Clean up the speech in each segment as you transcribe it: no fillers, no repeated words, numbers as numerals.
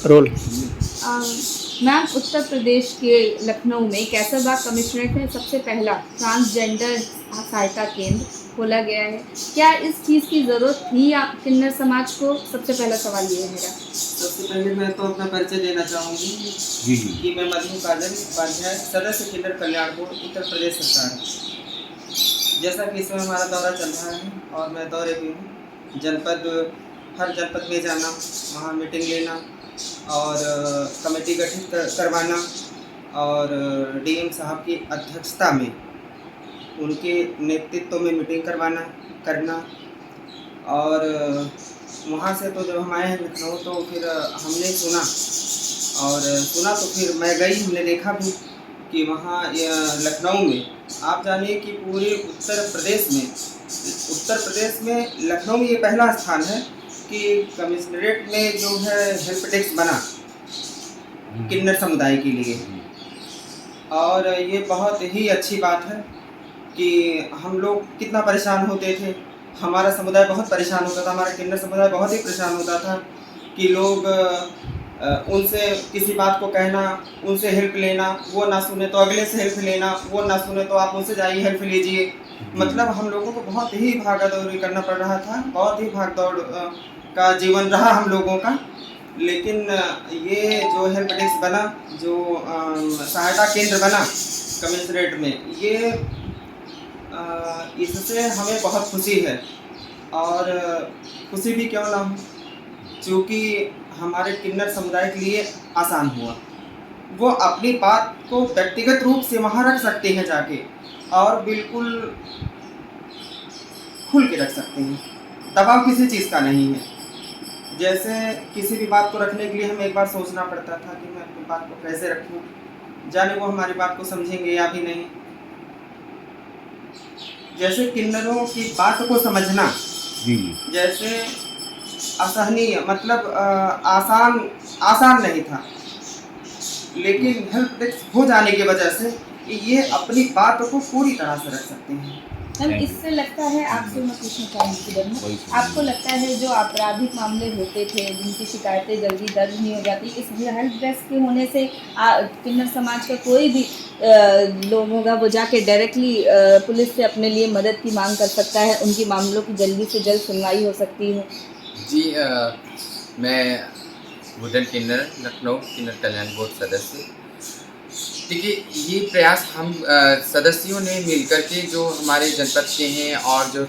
Role. Ma'am, Uttar Pradesh के लखनऊ में Kaiserbagh commissionerate में सबसे पहला ट्रांसजेंडर सहायता केंद्र खोला गया है। क्या इस चीज़ की ज़रूरत थी या किन्नर समाज को? सबसे पहला सवाल ये है मेरा। सबसे पहले मैं तो अपना परिचय देना चाहूँगी जी कि मैं मधु काजल उपाध्याय, सदस्य किन्नर कल्याण बोर्ड, उत्तर प्रदेश सरकार। जैसा कि इसमें हमारा दौरा चल रहा है और मैं दौरे पे हूँ, हर जनपद में जाना, वहाँ मीटिंग लेना और कमेटी गठित करवाना और डीएम साहब की अध्यक्षता में उनके नेतृत्व में मीटिंग करना और वहाँ से तो जब हम आए हैं लखनऊ तो फिर हमने सुना तो फिर मैं गई, हमने देखा भी कि वहाँ लखनऊ में आप जानिए कि पूरे उत्तर प्रदेश में लखनऊ में ये पहला स्थान है कि कमिश्नरेट में जो है हेल्प डेस्क बना किन्नर समुदाय के लिए। और ये बहुत ही अच्छी बात है कि हम लोग कितना परेशान होते थे, हमारा समुदाय बहुत परेशान होता था, हमारा किन्नर समुदाय बहुत ही परेशान होता था कि लोग उनसे किसी बात को कहना, उनसे हेल्प लेना, वो ना सुने तो अगले से हेल्प लेना, वो ना सुने तो आप उनसे जाइए हेल्प लीजिए। मतलब हम लोगों को बहुत ही भागा दौड़ी करना पड़ रहा था, बहुत ही भाग दौड़ का जीवन रहा हम लोगों का। लेकिन ये जो हेल्प डेस्क बना, जो सहायता केंद्र बना कमिश्नरेट में, ये इससे हमें बहुत खुशी है। और खुशी भी क्यों ना हो, क्योंकि हमारे किन्नर समुदाय के लिए आसान हुआ। वो अपनी बात को व्यक्तिगत रूप से वहाँ रख सकते हैं जाके और बिल्कुल खुल के रख सकते हैं, दबाव किसी चीज़ का नहीं है। जैसे किसी भी बात को रखने के लिए हमें एक बार सोचना पड़ता था कि मैं अपनी बात को कैसे रखूं, जाने वो हमारी बात को समझेंगे या भी नहीं। जैसे किन्नरों की बात को समझना जैसे असहनीय, मतलब आसान नहीं था, लेकिन हेल्प डेस्क हो जाने की वजह से ये अपनी बात को पूरी तरह से रख सकते हैं। मैम, इससे लगता है, आपसे मैं पूछना चाहूँगी, आपको लगता है जो आपराधिक मामले होते थे जिनकी शिकायतें जल्दी दर्ज नहीं हो जाती, इस हेल्प डेस्क के होने से किन्नर समाज का कोई भी लोग होगा वो जाके डायरेक्टली पुलिस से अपने लिए मदद की मांग कर सकता है, उनकी मामलों की जल्दी से जल्द सुनवाई हो सकती है? जी, मैं वुडन किन्नर, लखनऊ किन्नर कल्याण बोर्ड सदस्य। देखिए, ये प्रयास हम सदस्यों ने मिलकर के, जो हमारे जनपद के हैं और जो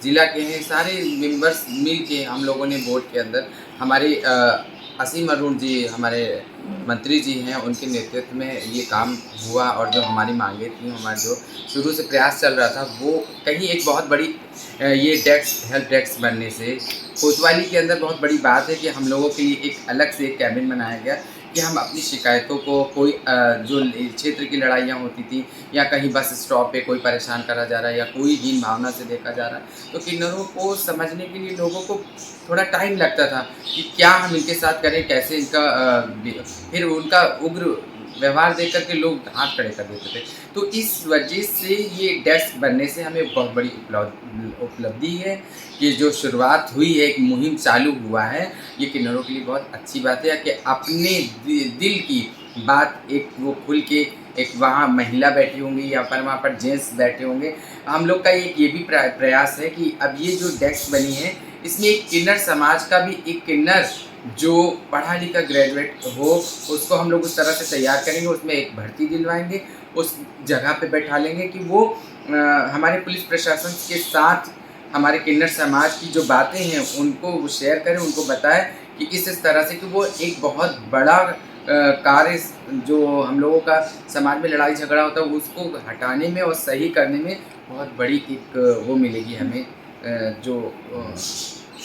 ज़िला के हैं, सारे मेंबर्स मिल के हम लोगों ने बोर्ड के अंदर, हमारे असीम अरुण जी हमारे मंत्री जी हैं, उनके नेतृत्व में ये काम हुआ और जो हमारी मांगें थी, हमारा जो शुरू से प्रयास चल रहा था, वो कहीं एक बहुत बड़ी ये हेल्प डेस्क बनने से कोतवाली के अंदर बहुत बड़ी बात है कि हम लोगों के लिए एक अलग से एक कैबिन बनाया गया कि हम अपनी शिकायतों को, कोई जो क्षेत्र की लड़ाइयाँ होती थी या कहीं बस स्टॉप पे कोई परेशान करा जा रहा है या कोई हीन भावना से देखा जा रहा है, तो किन्नरों को समझने के लिए लोगों को थोड़ा टाइम लगता था कि क्या हम इनके साथ करें, कैसे इनका फिर उनका उग्र व्यवहार देख करके लोग हाथ खड़े कर देते थे। तो इस वजह से ये डेस्क बनने से हमें बहुत बड़ी उपलब्धि है कि जो शुरुआत हुई है, एक मुहिम चालू हुआ है, ये किन्नरों के लिए बहुत अच्छी बात है कि अपने दिल की बात एक वो खुल के, एक वहाँ महिला बैठी होंगी या पर वहाँ पर जेंट्स बैठे होंगे। हम लोग का एक ये भी प्रयास है कि अब ये जो डेस्क बनी है, इसमें एक किन्नर समाज का भी, एक किन्नर जो पढ़ा लिखा ग्रेजुएट हो, उसको हम लोग उस तरह से तैयार करेंगे, उसमें एक भर्ती दिलवाएंगे, उस जगह पे बैठा लेंगे कि वो हमारे पुलिस प्रशासन के साथ हमारे किन्नर समाज की जो बातें हैं उनको वो शेयर करें, उनको बताएं कि इस तरह से कि वो एक बहुत बड़ा कार्य जो हम लोगों का समाज में लड़ाई झगड़ा होता है उसको हटाने में और सही करने में बहुत बड़ी एक वो मिलेगी हमें, जो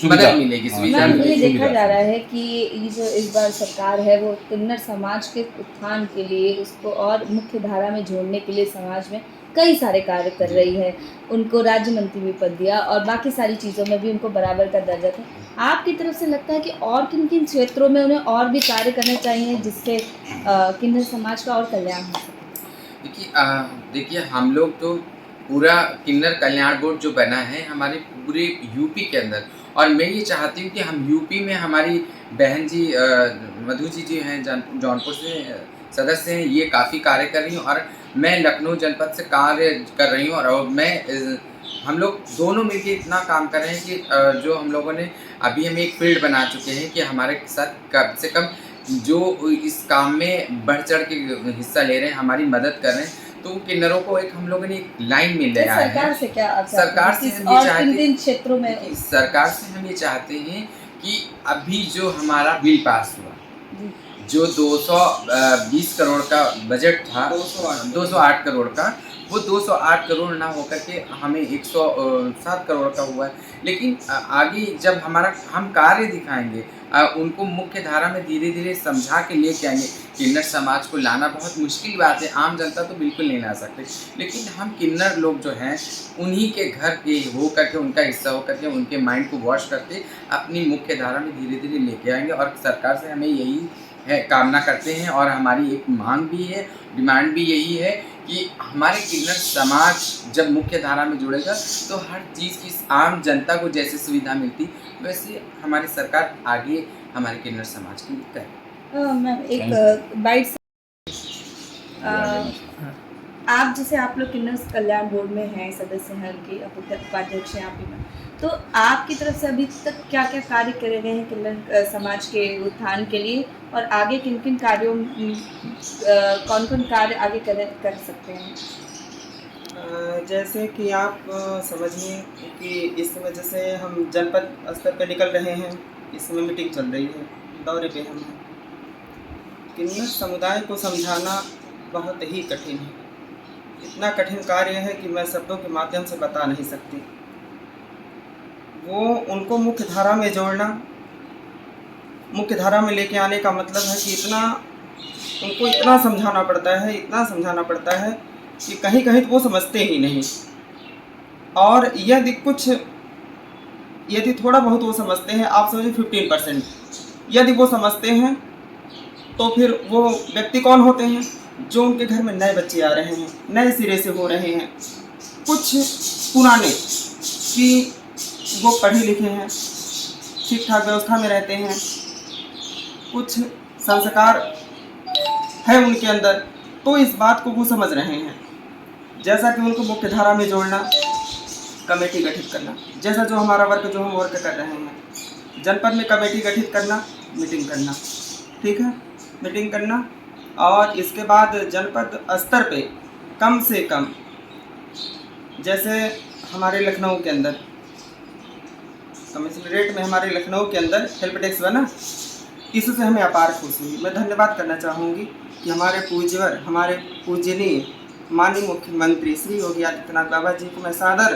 मदद मिलेगी, सुविधा मैम, ये मिलेगी। देखा जा रहा है कि ये जो इस बार सरकार है वो किन्नर समाज के उत्थान के लिए, उसको और मुख्य धारा में जोड़ने के लिए समाज में कई सारे कार्य कर रही है। उनको राज्य मंत्री भी पद दिया और बाकी सारी चीज़ों में भी उनको बराबर का दर्जा था। आपकी तरफ से लगता है कि और किन किन क्षेत्रों में उन्हें और भी कार्य करने चाहिए जिससे किन्नर समाज का और कल्याण हो सके? देखिए, हम लोग तो पूरा किन्नर कल्याण बोर्ड जो बना है हमारे पूरे यूपी के अंदर, और मैं ये चाहती हूँ कि हम यूपी में हमारी बहन जी मधु जी हैं जौनपुर से सदस्य हैं, ये काफ़ी कार्य कर रही हूँ और मैं लखनऊ जनपद से कार्य कर रही हूँ। और मैं हम लोग दोनों मिलके इतना काम कर रहे हैं कि जो हम लोगों ने अभी हम एक फील्ड बना चुके हैं कि हमारे साथ कम से कम जो इस काम में बढ़ चढ़ के हिस्सा ले रहे हैं, हमारी मदद कर रहे हैं, तो किन्नरों को एक हम लोगों ने एक लाइन में ले आए सरकार हैं। से क्या आप सरकार से हम ये और चाहते किन क्षेत्रों में कि सरकार से हम ये चाहते हैं कि अभी जो हमारा बिल पास हुआ, जी, जो 220 करोड़ का बजट था, 208 करोड़ का, वो 208 करोड़ ना होकर के हमें 107 करोड़ का हुआ है। लेकिन आगे जब हम कार्य दिखाएंगे, उनको मुख्य धारा में धीरे धीरे समझा के लेके आएंगे। किन्नर समाज को लाना बहुत मुश्किल बात है, आम जनता तो बिल्कुल नहीं ला सकते, लेकिन हम किन्नर लोग जो हैं उन्हीं के घर के हो करके, उनका हिस्सा हो करके, उनके माइंड को वॉश करके अपनी मुख्य धारा में धीरे धीरे लेके आएंगे। और सरकार से हमें यही है, कामना करते हैं और हमारी एक मांग भी है, डिमांड भी यही है कि हमारे किन्नर समाज जब मुख्य धारा में जुड़ेगा तो हर चीज़ की आम जनता को जैसे सुविधा मिलती, वैसे हमारी सरकार आगे हमारे किन्नर समाज की करे। मैं एक बाइट आप जैसे आप लोग किन्नर कल्याण बोर्ड में हैं, सदस्य हैं, उनके उपाध्यक्ष हैं आप भी, तो आपकी तरफ से अभी तक क्या क्या कार्य करे गए हैं किन्नर समाज के उत्थान के लिए, और आगे किन किन कार्यों कौन कौन कार्य आगे कर सकते हैं? जैसे कि आप समझिए कि इस समय जैसे हम जनपद स्तर पर निकल रहे हैं, इस समय मीटिंग चल रही है, दौरे पे हम हैं। किन्नर समुदाय को समझाना बहुत ही कठिन है, इतना कठिन कार्य है कि मैं शब्दों के माध्यम से बता नहीं सकती। वो उनको मुख्य धारा में जोड़ना, मुख्य धारा में लेके आने का मतलब है कि उनको इतना समझाना पड़ता है कि कहीं कहीं तो वो समझते ही नहीं। और यदि थोड़ा बहुत वो समझते हैं, आप समझिए 15%, यदि वो समझते हैं तो फिर वो व्यक्ति कौन होते हैं? जो उनके घर में नए बच्चे आ रहे हैं, नए सिरे से हो रहे हैं, कुछ पुराने कि वो पढ़े लिखे हैं, ठीक ठाक व्यवस्था में रहते हैं, कुछ संस्कार है उनके अंदर, तो इस बात को वो समझ रहे हैं। जैसा कि उनको मुख्य धारा में जोड़ना, कमेटी गठित करना, जैसा जो हमारा वर्क जो हम वर्क कर रहे हैं, जनपद में कमेटी गठित करना, मीटिंग करना, ठीक है, मीटिंग करना, और इसके बाद जनपद स्तर पे कम से कम, जैसे हमारे लखनऊ के अंदर कमिश्नरेट में, हमारे लखनऊ के अंदर हेल्प डेस्क बना, इससे हमें अपार खुशी हुई। मैं धन्यवाद करना चाहूँगी कि हमारे पूज्यवर, हमारे पूजनीय माननीय मुख्यमंत्री श्री योगी आदित्यनाथ बाबा जी को मैं सादर